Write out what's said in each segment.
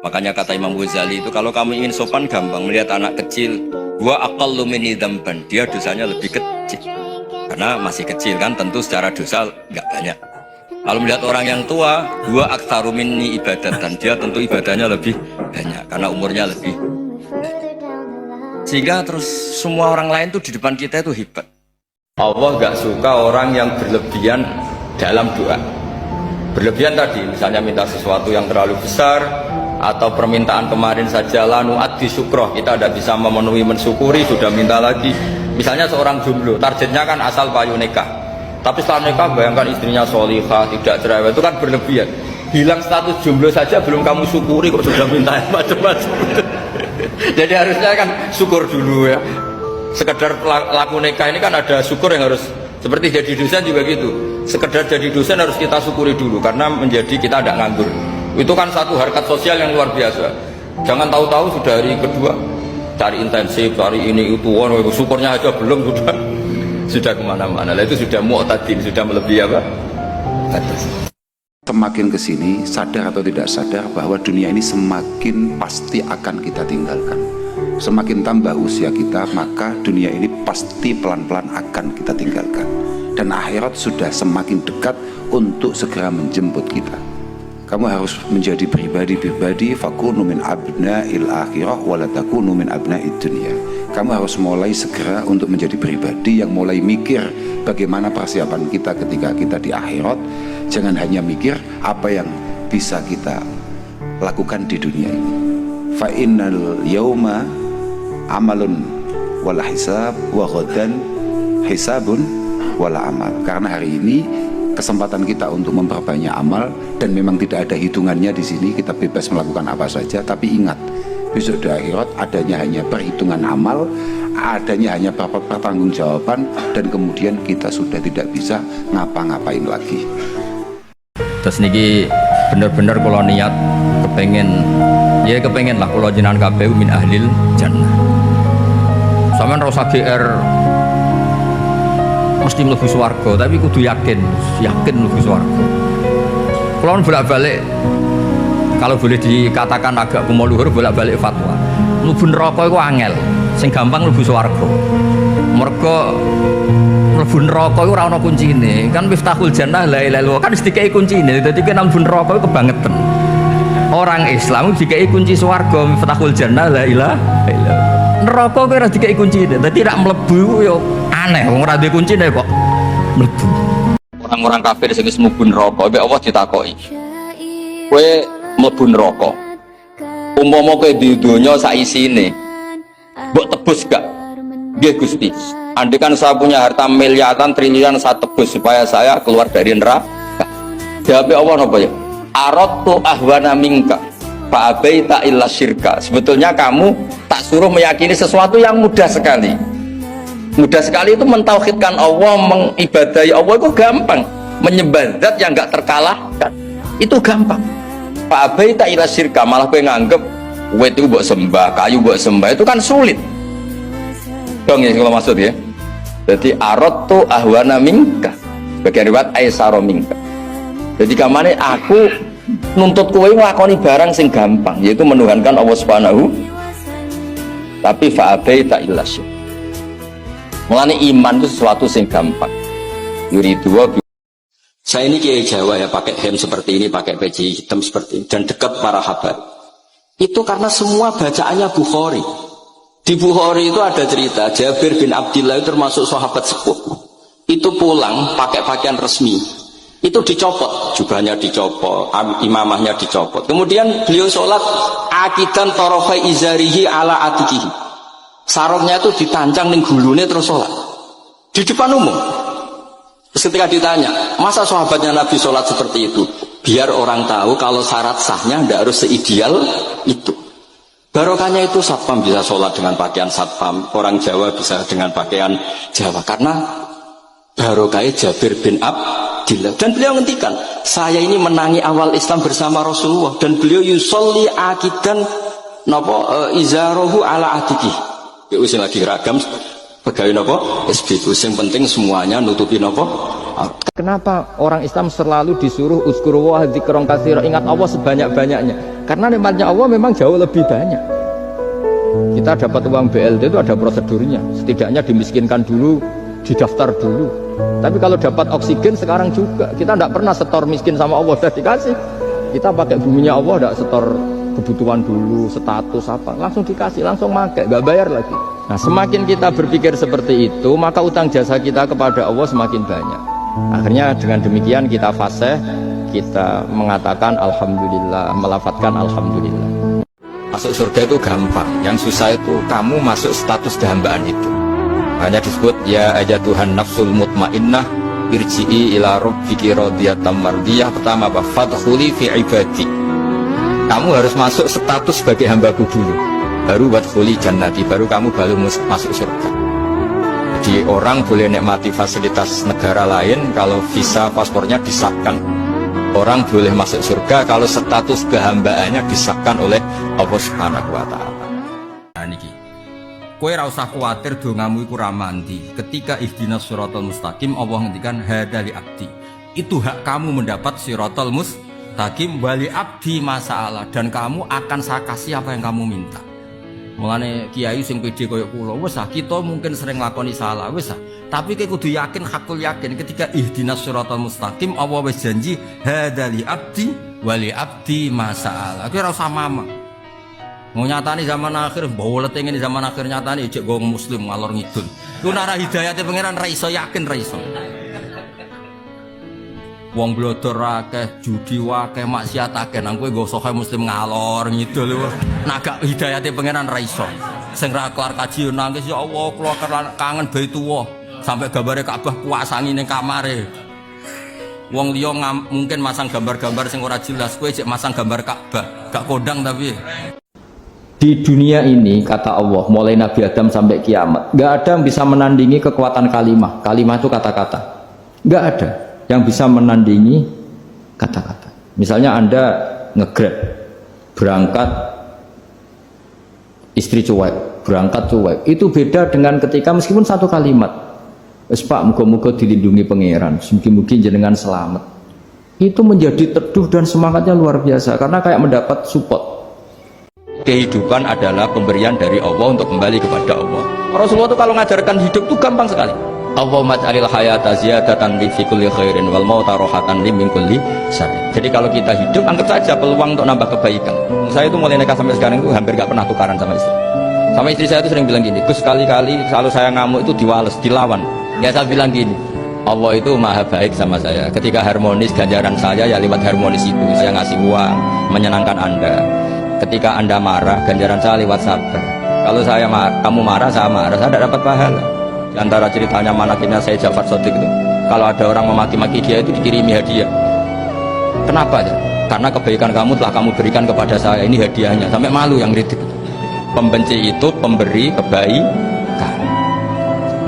Makanya kata Imam Ghazali itu kalau kamu ingin sopan gampang, melihat anak kecil, wa aqallu minni dzamban, dia dosanya lebih kecil. Karena masih kecil kan, tentu secara dosa enggak banyak. Kalau melihat orang yang tua, wa aktsaru minni ibadatan, dia tentu ibadahnya lebih banyak karena umurnya lebih. Sehingga terus semua orang lain tuh di depan kita itu hebat. Allah enggak suka orang yang berlebihan dalam doa. Berlebihan tadi, misalnya minta sesuatu yang terlalu besar, atau permintaan kemarin saja lanu addi syukroh, kita tidak bisa memenuhi mensyukuri, sudah minta lagi. Misalnya seorang jomblo, targetnya kan asal payu nikah, tapi setelah nikah bayangkan istrinya sholihah, tidak cerewet, itu kan berlebihan. Hilang status jomblo saja belum kamu syukuri kok sudah minta macam-macam. Jadi harusnya kan syukur dulu ya. Sekedar laku nikah ini kan ada syukur yang harus, seperti jadi dosen juga gitu. Sekedar jadi dosen harus kita syukuri dulu karena menjadi kita tidak nganggur. Itu kan satu harkat sosial yang luar biasa. Jangan tahu-tahu sudah hari kedua cari intensif, cari ini itu, syukurnya aja belum sudah kemana-mana. Lah itu sudah mu'tadin, sudah melebihi apa? Atas. Semakin kesini sadar atau tidak sadar bahwa dunia ini semakin pasti akan kita tinggalkan. Semakin tambah usia kita, maka dunia ini pasti pelan-pelan akan kita tinggalkan. Dan akhirat sudah semakin dekat untuk segera menjemput kita. Kamu harus menjadi pribadi-pribadi fakunu min abna'il akhirah wala takunu min abna'id dunya. Kamu harus mulai segera untuk menjadi pribadi yang mulai mikir bagaimana persiapan kita ketika kita di akhirat. Jangan hanya mikir apa yang bisa kita lakukan di dunia ini. Fa innal yauma amalun wala hisab wa ghadan hisabun wala amal. Karena hari ini kesempatan kita untuk memperbanyak amal, dan memang tidak ada hitungannya di sini, kita bebas melakukan apa saja. Tapi ingat, besok di akhirat adanya hanya perhitungan amal, adanya hanya pertanggungjawaban, dan kemudian kita sudah tidak bisa ngapa-ngapain lagi. Terus niki bener-bener kalau niat kepengen lah kalau jenengan kabeh min ahlil jannah. Sampeyan ora usah GR mesti mlebu swarga, tapi kudu yakin mlebu swarga. Kalau bolak-balik, kalau boleh dikatakan agak kumoluhur, bolak-balik fatwa. Mlebu neraka iku angel, sing gampang mlebu swarga. Mergo mlebu neraka iku ora ana kuncine. Kan miftahul jannah la ilaha illallah, kan dikai kuncine. Dadi nek mlebu neraka iku kebangetan. Orang Islam dikai kunci swarga, miftahul jannah la ilaha illallah. Neraka kok ora dikai kuncine. Dadi rak mlebu yo aneh, wong ora duwe kuncine kok mlebu. Orang-orang kafir sing wis mlebu neraka, mbek Allah ditakoki. Kowe mlebu neraka. Umpama kowe di donya sak isine, mbok tebus gak? Nggih Gusti. Andaikan saya punya harta miliaran triliunan, saya tebus supaya saya keluar dari neraka. Jawab Allah napa ya? Aradtu ahwana minka fa abaita illa syirka. Sebetulnya kamu tak suruh meyakini sesuatu yang mudah sekali. Mudah sekali itu mentauhidkan Allah, mengibadahi Allah itu gampang. Menyembah zat yang enggak terkalahkan itu gampang. Pak Abai tak ila syirka, malah gue nganggep wet itu buat sembah, kayu buat sembah, itu kan sulit dong ya kalau maksud ya. Jadi aradtu ahwana minka, bagian riwayat aisaro minka. Jadi kamane aku nuntut kowe nglakoni barang sing gampang, yaitu menuhankan Allah Subhanahu, tapi fa abai tak ila syirka. Mulane iman itu sesuatu yang gampang. Yuridu. Saya ini kiai Jawa ya, pakai hem seperti ini, pakai peci hitam seperti ini, dan dekat para habaib. Itu karena semua bacaannya Bukhari. Di Bukhari itu ada cerita Jabir bin Abdillah itu termasuk sahabat sepuh. Itu pulang pakai pakaian resmi. Itu dicopot, jubahnya dicopot, imamahnya dicopot. Kemudian beliau sholat akidan tarafai izarihi ala atikihi. Sarungnya itu ditancang ning gulune terus sholat di depan umum. Ketika ditanya, masa sahabatnya Nabi sholat seperti itu? Biar orang tahu kalau syarat sahnya tidak harus seideal itu. Barokahnya itu satpam bisa sholat dengan pakaian satpam, orang Jawa bisa dengan pakaian Jawa, karena barokahnya Jabir bin Abdillah. Dan beliau ngendikan, saya ini menangi awal Islam bersama Rasulullah, dan beliau yusolli akidan izarohu ala atiki. Ya usia lagi ragam pegawai nopo SBQ, yang penting semuanya nutupi nopo Kenapa orang Islam selalu disuruh uzkuru wa dzikron katsira, ingat Allah sebanyak-banyaknya? Karena nikmatnya Allah memang jauh lebih banyak. Kita dapat uang BLT itu ada prosedurnya, setidaknya dimiskinkan dulu, didaftar dulu. Tapi kalau dapat oksigen sekarang juga, kita tidak pernah setor miskin sama Allah, sudah dikasih. Kita pakai buminya Allah, tidak setor kebutuhan dulu, status apa, langsung dikasih, langsung pakai, nggak bayar lagi. Nah, semakin kita berpikir seperti itu, maka utang jasa kita kepada Allah semakin banyak. Akhirnya dengan demikian kita fasih, kita mengatakan alhamdulillah, melafadzkan alhamdulillah. Masuk surga itu gampang, yang susah itu kamu masuk status kehambaan itu. Hanya disebut ya aja Tuhan nafsul mutmainnah irji'i ila rabbiki radiyatan mardiyah. Pertama apa? Fadkhuli fi ibadi. Kamu harus masuk status sebagai hambaku dulu, baru wadkhuli jannati, baru kamu masuk surga. Jadi orang boleh nikmati fasilitas negara lain kalau visa paspornya disahkan. Orang boleh masuk surga kalau status kehambaannya disahkan oleh Allah Subhanahu wa taala. Nah niki. Kowe ora usah kuwatir dongamu iku ra mandi. Ketika ihdinas siratal mustaqim Allah ngendikan hadali abdi. Itu hak kamu mendapat siratal mustaqim wali abdi masalah, dan kamu akan saya kasih apa yang kamu minta. Mulane kiai sing pede koyo kula, wis kita mungkin sering lakoni salah, wis tapi kowe kudu yakin, hakul yakin ketika ihdinas siratal mustaqim Allah wis janji hadali abdi wali abdi masalah. Kowe ora usah mama. Mau nyatani zaman akhir, bawa letengin di zaman akhir nyatani ijek gong muslim ngalor ngidul. Ku nara hidayate pangeran ra iso, yakin ra iso. Wong blodor akeh, judi akeh, maksiat akeh, nang kowe nggo sohe muslim ngalor ngidul. Nagak hidayate pangeran ra iso. Sing ra kelar kaji nangis, ya Allah kula kangen Baitullah. Sampai gambare Ka'bah kuasangi ning kamare. Wong liya mungkin masang gambar-gambar sing ora jelas, kowe cek masang gambar Ka'bah, gak kondang tapi. Di dunia ini kata Allah mulai Nabi Adam sampai kiamat nggak ada yang bisa menandingi kekuatan kalimah. Kalimah itu kata-kata, nggak ada yang bisa menandingi kata-kata. Misalnya Anda nge-grab berangkat, istri cuek, berangkat cuek, itu beda dengan ketika meskipun satu kalimat, wes Pak muga-muga dilindungi pangeran, mungkin jenengan selamat, itu menjadi teduh dan semangatnya luar biasa karena kayak mendapat support. Kehidupan adalah pemberian dari Allah untuk kembali kepada Allah. Rasulullah itu kalau mengajarkan hidup itu gampang sekali. Allahumma ja'alil hayata ziyadatan li fi kulli khairin wal mauta rahatan li min kulli syarr. Jadi kalau kita hidup, anggap saja peluang untuk nambah kebaikan. Saya itu mulai nikah sampai sekarang itu hampir gak pernah tukaran sama istri. Sama istri saya itu sering bilang gini, Gus sekali-kali kalau saya ngamuk itu diwales, dilawan. Ya saya bilang gini, Allah itu maha baik sama saya. Ketika harmonis, ganjaran saya ya lewat harmonis itu. Saya ngasih uang, menyenangkan Anda. Ketika Anda marah, ganjaran saya lewat sabar. Kalau kamu marah, saya marah, saya tidak dapat pahala. Di antara ceritanya manakibnya saya Ja'far Shadiq itu, kalau ada orang memaki-maki dia itu dikirimi hadiah. Kenapa ya? Karena kebaikan kamu telah kamu berikan kepada saya, ini hadiahnya. Sampai malu yang kritik. Pembenci itu pemberi kebaikan.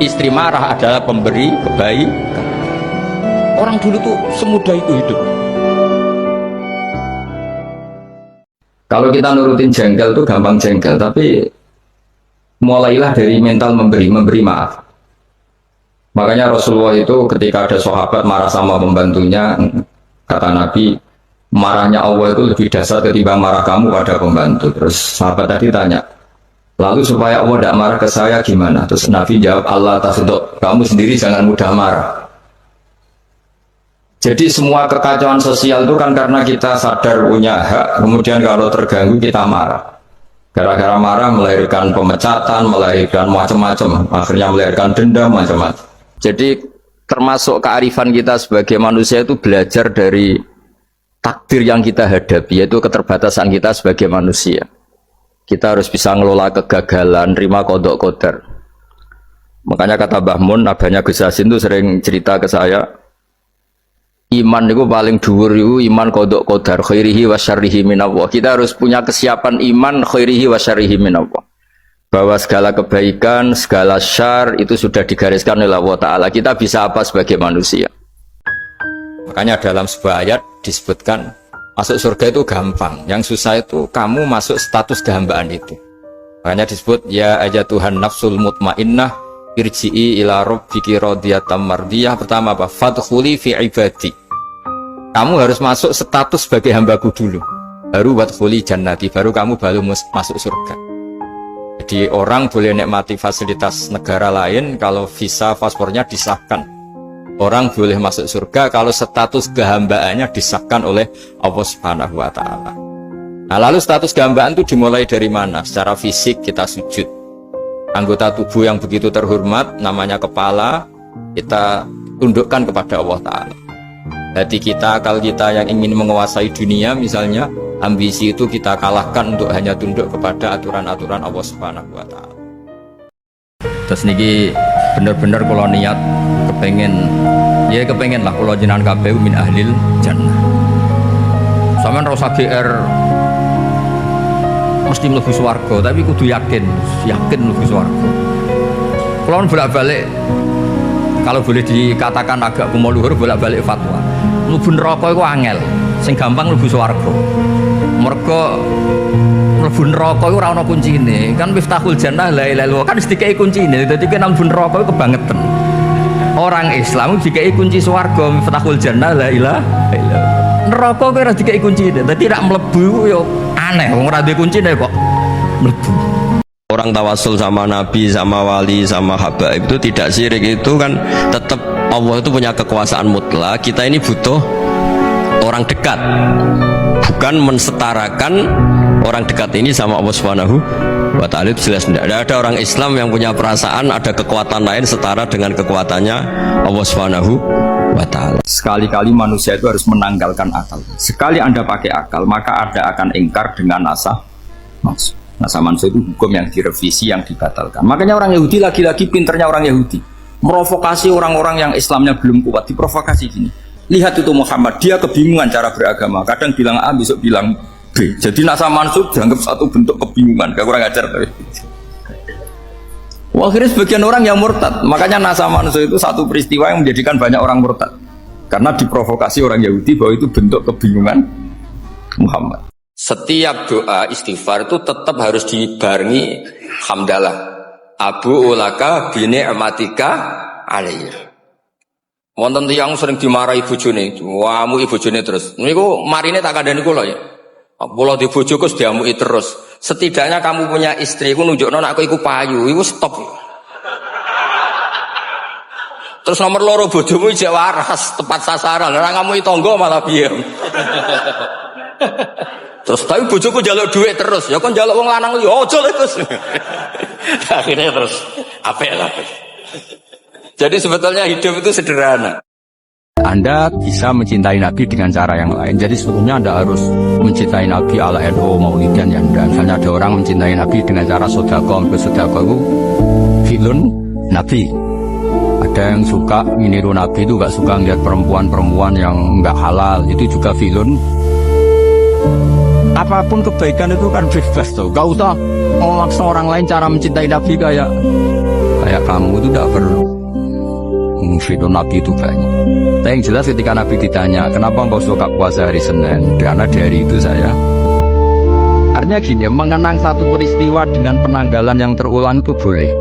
Istri marah adalah pemberi kebaikan. Orang dulu tuh semudah itu hidup. Kalau kita nurutin jengkel tuh gampang jengkel, tapi mulailah dari mental memberi maaf. Makanya Rasulullah itu ketika ada sahabat marah sama pembantunya, kata Nabi, marahnya Allah itu lebih dahsyat ketimbang marah kamu pada pembantu. Terus sahabat tadi tanya, lalu supaya Allah tidak marah ke saya gimana? Terus Nabi jawab, Allah tasdok, kamu sendiri jangan mudah marah. Jadi semua kekacauan sosial itu kan karena kita sadar punya hak, kemudian kalau terganggu kita marah. Gara-gara marah melahirkan pemecatan, melahirkan macam-macam, akhirnya melahirkan dendam macam-macam. Jadi termasuk kearifan kita sebagai manusia itu belajar dari takdir yang kita hadapi, yaitu keterbatasan kita sebagai manusia. Kita harus bisa ngelola kegagalan, terima kodok kodar. Makanya kata Mbah Mun, abahnya Gus Hasin itu sering cerita ke saya, iman itu paling dhuwur itu iman kodok kodar khairihi wa syarrihi minallah. Kita harus punya kesiapan iman khairihi wa syarrihi minallah, bahwa segala kebaikan, segala syar itu sudah digariskan oleh Allah Ta'ala. Kita bisa apa sebagai manusia. Makanya dalam sebuah ayat disebutkan masuk surga itu gampang, yang susah itu kamu masuk status kehambaan itu. Makanya disebut ya aja Tuhan nafsul mutmainnah irji'i ila rabbiki radiyatan mardiyah. Pertama apa? Fadkhuli fi ibadi. Kamu harus masuk status sebagai hambaku dulu, baru wadkhuli jannati, baru kamu masuk surga. Jadi orang boleh nikmati fasilitas negara lain kalau visa paspornya disahkan. Orang boleh masuk surga kalau status kehambaannya disahkan oleh Allah Subhanahu wa ta'ala. Nah, lalu status kehambaan itu dimulai dari mana? Secara fisik kita sujud. Anggota tubuh yang begitu terhormat, namanya kepala, kita tundukkan kepada Allah ta'ala. Hati kita, akal kita yang ingin menguasai dunia misalnya, ambisi itu kita kalahkan untuk hanya tunduk kepada aturan-aturan Allah Subhanahu wa ta'ala. Terus niki bener-bener kalau niat kepengen lah kalau jenengan kabeh min ahlil jannah. Sampeyan ora usah GR mesti mlebu swarga, tapi kudu yakin mlebu swarga. Kalau bolak-balik, kalau boleh dikatakan agak kumo luhur, bolak-balik fatwa. Mlebu neraka iku angel, sing gampang mlebu swarga. Mergo mlebu neraka iku ora ana kuncine. Kan miftahul jannah la ilaha illallah, kan dikai kuncine. Dadi nek mlebu neraka iku kebangetan. Orang Islam dikai kunci swarga, miftahul jannah la ilaha illallah. Neraka kowe ora dikai kuncine. Dadi nek mlebu yo aneh, wong ora duwe kuncine kok mlebu. Orang tawasul sama nabi, sama wali, sama habaib itu tidak syirik, itu kan tetap Allah itu punya kekuasaan mutlak. Kita ini butuh orang dekat, bukan mensetarakan orang dekat ini sama Allah Subhanahu wa ta'ala. Itu jelas tidak ada orang Islam yang punya perasaan ada kekuatan lain setara dengan kekuatannya Allah Subhanahu wa ta'ala. Sekali-kali manusia itu harus menanggalkan akal. Sekali Anda pakai akal, maka Anda akan ingkar dengan nasa maksud. Nasa manusia itu hukum yang direvisi, yang dibatalkan. Makanya orang Yahudi, lagi-lagi pinternya orang Yahudi, merovokasi orang-orang yang Islamnya belum kuat, diprovokasi gini. Lihat itu Muhammad, dia kebingungan cara beragama, kadang bilang A, besok bilang B. Jadi nasa manusia dianggap satu bentuk kebingungan, gak kurang ajar. Akhirnya sebagian orang yang murtad. Makanya nasa manusia itu satu peristiwa yang menjadikan banyak orang murtad, karena diprovokasi orang Yahudi bahwa itu bentuk kebingungan Muhammad. Setiap doa istighfar itu tetap harus dibarengi hamdalah. Abu ulaka bini amatika alaih. Wonten tiyang sering dimarahi bojone, wamu bojone terus. Niku marine tak kandhani kula ya. Kula di bojoku diamuki terus. Setidaknya kamu punya istri ku nunjukno nek aku iku payu, iku stop. Terus nomor loro bojomu ijek waras, tepat sasaran. Ora ngamuki tangga malah piye. Terus tapi bojoku njaluk duit terus, ya kon njaluk wong lanang yo aja lho Gus. Akhirnya terus apik. Jadi sebetulnya hidup itu sederhana. Anda bisa mencintai Nabi dengan cara yang lain. Jadi sebetulnya Anda harus mencintai Nabi ala NU Maulidan ya. Misalnya ada orang mencintai Nabi dengan cara sedekah, sedekah itu filun Nabi. Ada yang suka meniru Nabi itu, gak suka ngeliat perempuan-perempuan yang gak halal, itu juga filun. Apapun kebaikan itu kan bebas tuh. Gak usah memaksa orang lain cara mencintai Nabi kayak kamu itu gak perlu. Film Nabi itu banyak. Tapi yang jelas ketika Nabi ditanya, kenapa engkau suka puasa hari Senin? Karena dari itu saya. Artinya gini, mengenang satu peristiwa dengan penanggalan yang terulang itu boleh.